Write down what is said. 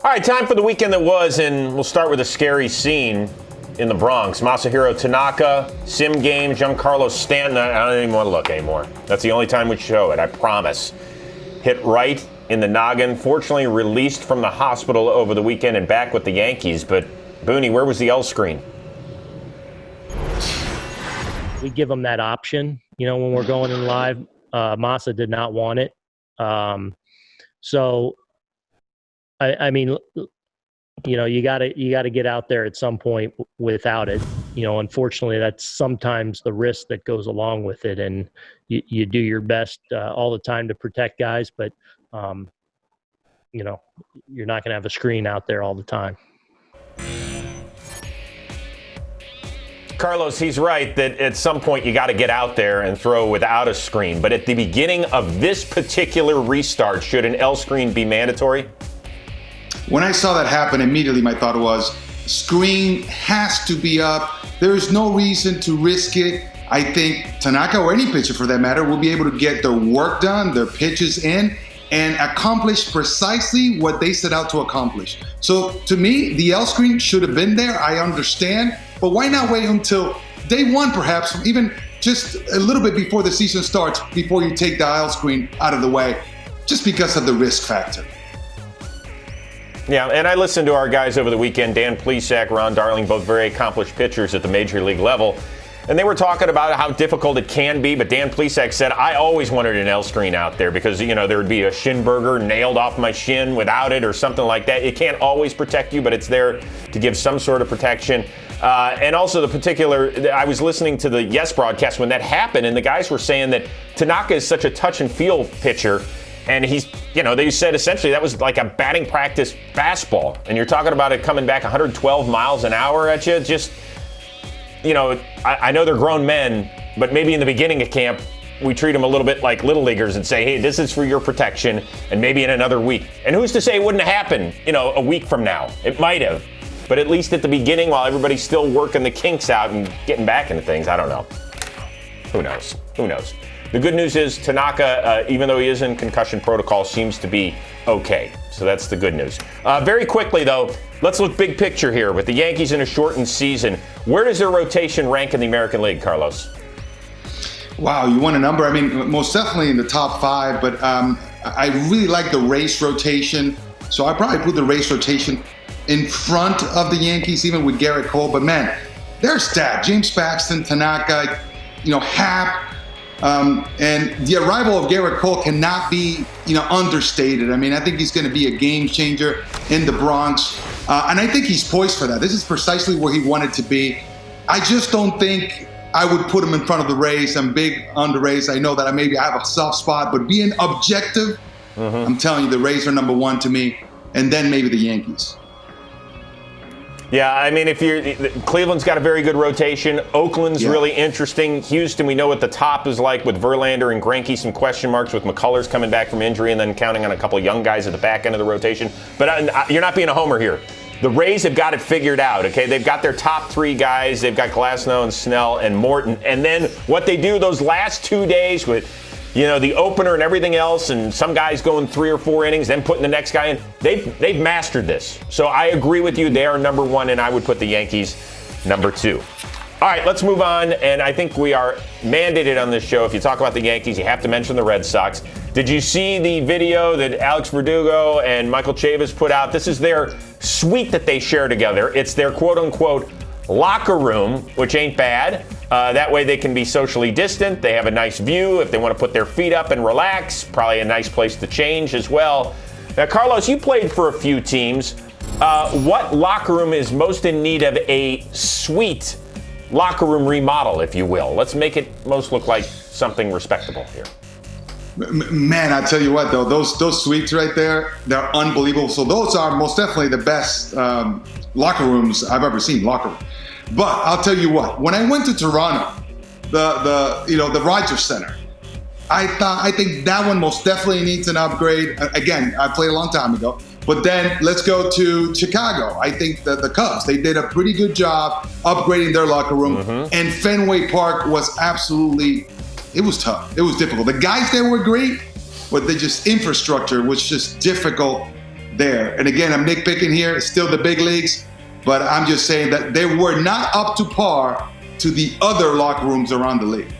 All right, time for the weekend that was, and we'll start with a scary scene in the Bronx. Masahiro Tanaka, sim game, Giancarlo Stanton. I don't even want to look anymore. That's the only time we show it, I promise. Hit right in the noggin. Fortunately, released from the hospital over the weekend and back with the Yankees. But, Booney, where was the L screen? We give them that option, when we're going in live. Masa did not want it. So, I mean, you gotta get out there at some point without it. Unfortunately, that's sometimes the risk that goes along with it, and you do your best all the time to protect guys, but you're not gonna have a screen out there all the time. Carlos, he's right that at some point you got to get out there and throw without a screen. But at the beginning of this particular restart, should an L screen be mandatory? When I saw that happen, immediately my thought was, screen has to be up. There is no reason to risk it. I think Tanaka, or any pitcher for that matter, will be able to get their work done, their pitches in, and accomplish precisely what they set out to accomplish. So to me, the L screen should have been there. I understand. But why not wait until day one, perhaps, even just a little bit before the season starts, before you take the L screen out of the way, just because of the risk factor. Yeah, and I listened to our guys over the weekend, Dan Plesac, Ron Darling, both very accomplished pitchers at the major league level. And they were talking about how difficult it can be, but Dan Plesac said, I always wanted an L screen out there because, there would be a shin burger nailed off my shin without it or something like that. It can't always protect you, but it's there to give some sort of protection. And also I was listening to the Yes broadcast when that happened, and the guys were saying that Tanaka is such a touch and feel pitcher. And he's, they said essentially that was like a batting practice fastball. And you're talking about it coming back 112 miles an hour at you. Just, I know they're grown men, but maybe in the beginning of camp, we treat them a little bit like little leaguers and say, hey, this is for your protection, and maybe in another week. And who's to say it wouldn't happen, a week from now? It might have. But at least at the beginning, while everybody's still working the kinks out and getting back into things, I don't know. Who knows? The good news is Tanaka, even though he is in concussion protocol, seems to be okay. So that's the good news. Very quickly, though, let's look big picture here. With the Yankees in a shortened season, where does their rotation rank in the American League, Carlos? Wow, you want a number? I mean, most definitely in the top 5, but I really like the race rotation. So I probably put the race rotation in front of the Yankees, even with Garrett Cole. But man, they're stacked. James Paxton, Tanaka, Happ. And the arrival of Garrett Cole cannot be, understated. I mean, I think he's going to be a game changer in the Bronx. And I think he's poised for that. This is precisely where he wanted to be. I just don't think I would put him in front of the Rays. I'm big on the Rays. I know that I have a soft spot, but being objective, I'm telling you, the Rays are number 1 to me, and then maybe the Yankees. Yeah, I mean, Cleveland's got a very good rotation. Oakland's really interesting. Houston, we know what the top is like with Verlander and Greinke, some question marks with McCullers coming back from injury and then counting on a couple of young guys at the back end of the rotation. But you're not being a homer here. The Rays have got it figured out, okay? They've got their top 3 guys. They've got Glasnow and Snell and Morton. And then what they do those last 2 days with the opener and everything else, and some guys going 3 or 4 innings, then putting the next guy in. They've mastered this. So I agree with you. They are number 1, and I would put the Yankees number 2. All right, let's move on. And I think we are mandated on this show. If you talk about the Yankees, you have to mention the Red Sox. Did you see the video that Alex Verdugo and Michael Chavis put out? This is their suite that they share together. It's their quote-unquote locker room, which ain't bad. That way they can be socially distant. They have a nice view if they want to put their feet up and relax. Probably a nice place to change as well. Now, Carlos, you played for a few teams. What locker room is most in need of a suite locker room remodel, if you will? Let's make it most look like something respectable here. Man, I tell you what, though, those suites right there, they're unbelievable. So those are most definitely the best locker rooms I've ever seen. But I'll tell you what, when I went to Toronto, the Rogers Center, I think that one most definitely needs an upgrade. Again, I played a long time ago. But then let's go to Chicago. I think that the Cubs, they did a pretty good job upgrading their locker room. And Fenway Park was it was tough. It was difficult. The guys there were great, but infrastructure was just difficult there. And again, I'm nitpicking here. It's still the big leagues, but I'm just saying that they were not up to par to the other locker rooms around the league.